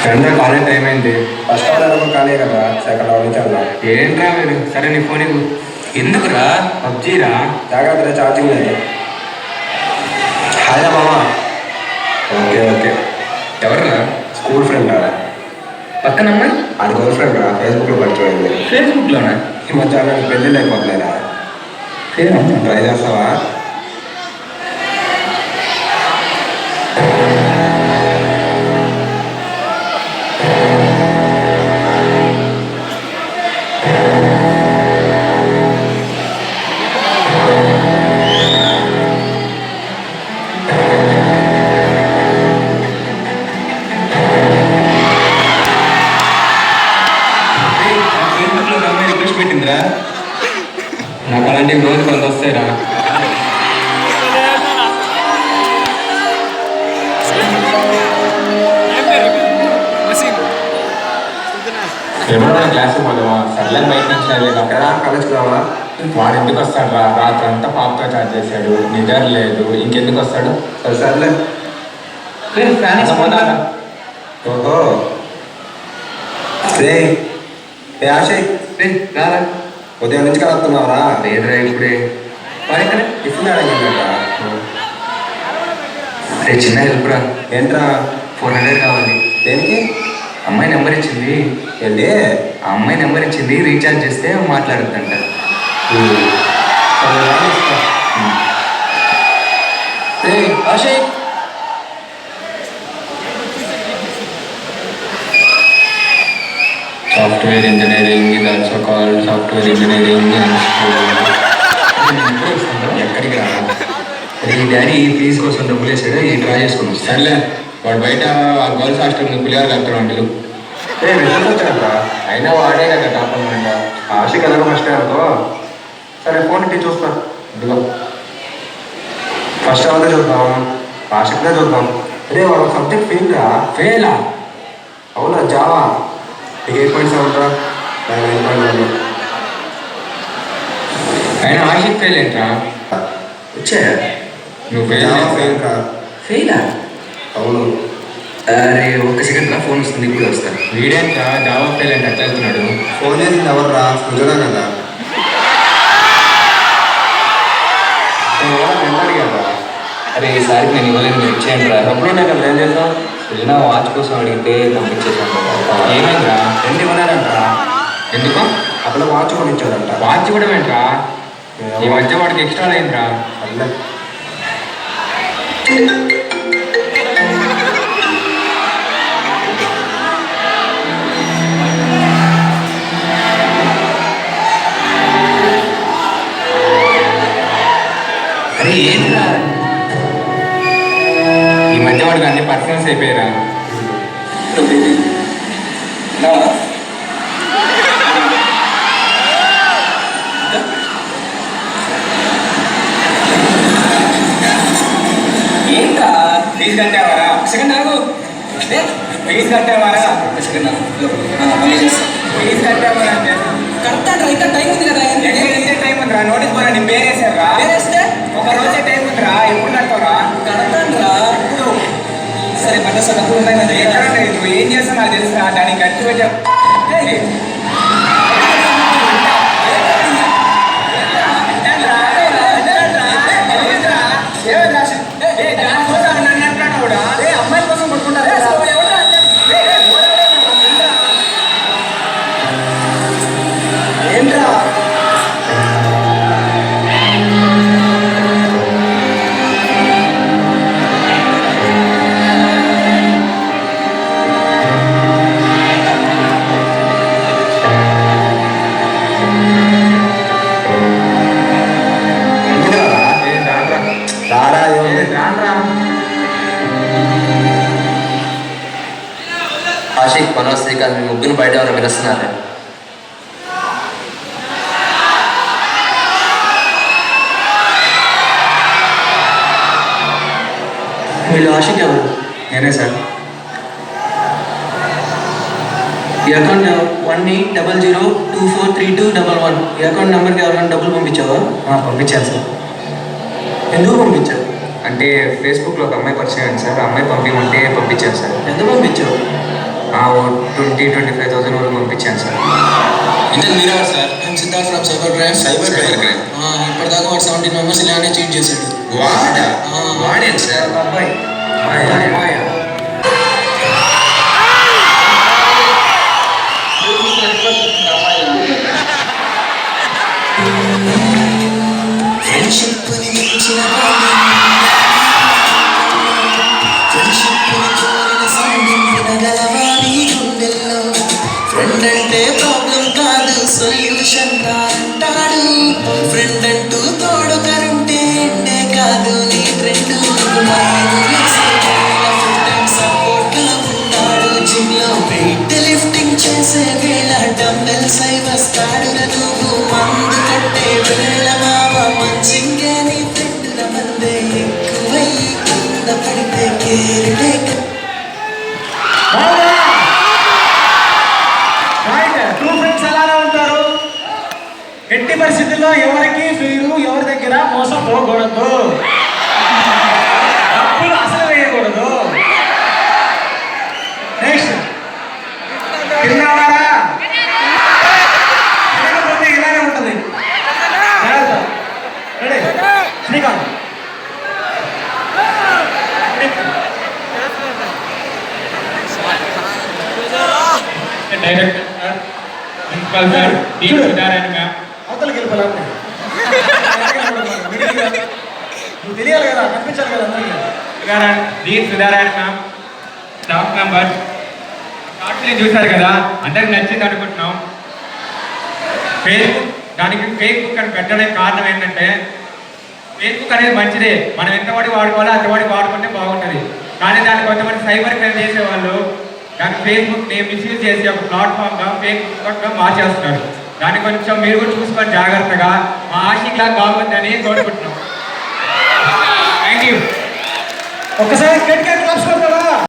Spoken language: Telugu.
ఫ్రెండ్ కాలేజ్ టైం అయింది. ఫస్ట్ అవర్ ఖాళీ కదా, సెకండ్ అవర్ నుంచి అన్నా. ఏంట్రా మీరు? సరే నీ ఫోన్ ఇవ్వు. ఎందుకురా? పబ్జీరా? జాగ్రత్త, ఛార్జింగ్ లేదు. హాయ్ మామా. Okay okay. ఎవర్రా? స్కూల్ ఫ్రెండ్ రా. పక్కన అమ్మాయి? అది గర్ల్ ఫ్రెండ్ రా, ఫేస్బుక్లో పరిచయం. ఫేస్బుక్లోనా? ఈ మధ్య పెళ్ళిళ్ళు అయిపోతున్నాయిరా. ట్రై చేస్తావా? నాకు అలాంటివి రోజు కొంత వస్తాయిరా. ఎవరో క్లాస్కి పోలేవా? సర్లే బయట నుంచి అదే అక్కడ కాలేజ్కి రావా? వాడు ఎందుకు వస్తాడు రా? రాత్రి అంతా పాపతో చార్జ్ చేశాడు, నిద్ర లేదు, ఇంకెందుకు వస్తాడు? సర్లే. ఓహో రే ఆశయ్, రారా. ఉదయం నుంచి కలుపుతున్నావురా? లేదురా ఇప్పుడే. ఇక్కడ టిఫిన్ అడిగిందట. రే చిన్న హెల్ప్ రా. ఏంట్రా? 400 కావాలి. దేనికి? అమ్మాయి నెంబర్ ఇచ్చింది. ఏంటి? ఆ అమ్మాయి నెంబర్ ఇచ్చింది, రీఛార్జ్ చేస్తే మాట్లాడుతుందంట. ఆశయ్, సాఫ్ట్వేర్ ఇంజనీరింగ్, ఇది ఆల్సో కాల్డ్ సాఫ్ట్వేర్ ఇంజనీరింగ్. ఎక్కడికి రా? ఈ డాడీ ఫీజు కోసం డబ్బులు వేసాడు, ఈ డ్రా చేసుకుని వస్తాను. సర్లే, వాడు బయట గర్ల్స్ హాస్టల్ పిల్లలు కలుపుతాడు వంటలు. రిజల్ట్ వచ్చాక అయినా వాడే కదా టాపర్ అంట. ఆశకి ఎలాగో ఫస్ట్ అనుకో. సరే ఫోన్ ఇట్టి చూస్తా. ఇదిగో ఫస్ట్ అవర్దే చూద్దాం, ఆశక్దే చూద్దాం. అరే వాడు సబ్జెక్ట్ ఫెయిల్ రా. ఫెయిలా? అవునా? జావా. నీకు 8.7 రా, 9.1. అయినా ఆశిక్ ఫెయిల్ ఏంట్రా? వచ్చాయా? నువ్వు ఫెయిల్ జావా ఫెయిల్ రా. ఫెయిలా? అవును. అరే ఒక్క సెకండ్ రా, ఫోన్ వస్తుంది, ఇప్పుడు వస్తాను. వీడేంట్రా జావా ఫెయిల్ అంటే అట్లా వెళ్తున్నాడు? ఫోన్ చేసింది ఎవరు రా? సృజన కదా. కదా. అరే ఈసారికి నేను ఇవ్వలేదు, మీరు ఇచ్చేయండి రా. డబ్బులు ఉన్నాయి కదా, ఏం చేద్దాం? సృజన వాచ్ కోసం అడిగితే పంపించేసాను. ఏమైందిరా? ఎన్ని కొన్నారంటరా? ఎందుకు? అప్పుడు వాచ్ కొనిచ్చాడంట. వాచ్ కూడా ఏంట్రా? ఈ మధ్య వాడికి ఎక్స్ట్రా అయిందిరా. అట్లే అరే ఏంట్రా? ఈ మధ్య వాడికి అన్ని పర్సనల్స్ అయిపోయారా? ఏంట్రా? ఫీజు కట్టావారా? సెకండ్ ఆగు. ఫీజు కట్టావారా? సెకండ్ ఫీజు కట్టావారా అంటే కడతాడు. ఇంకా టైం ఉంది కదా. ఎంత టైం ఉందిరా? నోటీస్ బోర్డు నీ పేరు వేసారా? వేస్తే ఒక రోజే టైం ఉందిరా. ఎప్పుడు కడతావురా? కడతాడు రా. ఇప్పుడు సరే పట్టేస్తా, డబ్బులు ఉన్నాయి కదా. ఎక్కడ నువ్వు ఏం చేస్తావు నాకు తెలుసా? దానికి ఖర్చు పెట్టా. అమ్మాయి కోసం కొట్టుకుంటారు. ఏంట్రా? రాడా? ఏముంది? ఆషిక్, మనోజ్, శ్రీకాంత్ మీ ముగ్గురు బయట ఎవరైనా పిలుస్తున్నారా? మీలో ఆషిక్ ఎవరు? నేనే సార్. ఈ అకౌంట్ 1800243211 ఈ అకౌంట్ నెంబర్కి ఎవరైనా డబ్బులు పంపించావా? పంపించాను సార్. ఎందుకు పంపించావు? అంటే ఫేస్బుక్లో ఒక అమ్మాయి పరిచయం అయింది సార్. ఆ అమ్మాయి పంపించమంటే పంపించాను సార్. ఎంత పంపించావు? 20,000-25,000 వరకు పంపించాను సార్. ఇంతకు మీరెవరు సార్? నేను Siddharth from cyber crime. Cyber crime. ఇప్పటిదాకా వాడు 17 మెంబర్స్ ఇలానే చీట్ చేశాడు. వాడేంటి సార్? అబ్బాయి ఫ్రెండ్ అంటే ప్రాబ్లం కాదు సొల్యూషన్ అంటాడు. ఫ్రెండ్ అంటూ తోడుకరుంటే ఎండే కాదు నీ ఫ్రెండ్. సపోర్ట్ గా ఉన్నాడు. జిమ్ లో వెయిట్ లిఫ్టింగ్ చేసే వేళ డంబెల్స్ అయి వస్తాడు. నువ్వు మందు కట్టే వేళ మామ మంచిగా నీ ఫ్రెండుల మందే ఎక్కువై కింద పడితే కేర్ టేక్. ట్రూ ఫ్రెండ్స్ అలానే ఉంటారు. ఎట్టి పరిస్థితుల్లో ఎవరికి మీరు ఎవరి దగ్గర మోసం పోకూడదు. డబ్బులు అసలు వేయకూడదు. నెక్స్ట్ తిన్నావారా? తినకపోతే ఇలానే ఉంటుంది. Ready Srikanth. Director sir, principal sir, dean Sudharayana ma'am. అవతలకి వెళ్ళిపోవాలి. నువ్వు తెలియాలి కదా, కనిపించాలి కదా అందరికీ. Dean Sudharayana ma'am, staff members. Short film చూశారు కదా, అందరికి నచ్చింది అనుకుంటున్నాం. దానికి ఫేస్బుక్ అని పెట్టడానికి కారణం ఏంటంటే, ఫేస్బుక్ అనేది మంచిదే, మనం ఎంతవాడి వాడుకోవాలో అంతవాడి వాడుకుంటే బాగుంటుంది. కానీ దాన్ని కొంతమంది సైబర్ క్రైమ్ చేసేవాళ్ళు దాన్ని ఫేస్బుక్ని మిస్యూజ్ చేసి ఒక ప్లాట్ఫామ్గా ఫేస్బుక్గా మార్చేస్తున్నారు. దాన్ని కొంచెం మీరు కూడా చూసుకొని జాగ్రత్తగా మా ఆశిక్లా బాగుందని కోరుకుంటున్నాం. Thank you. ఒక్కసారి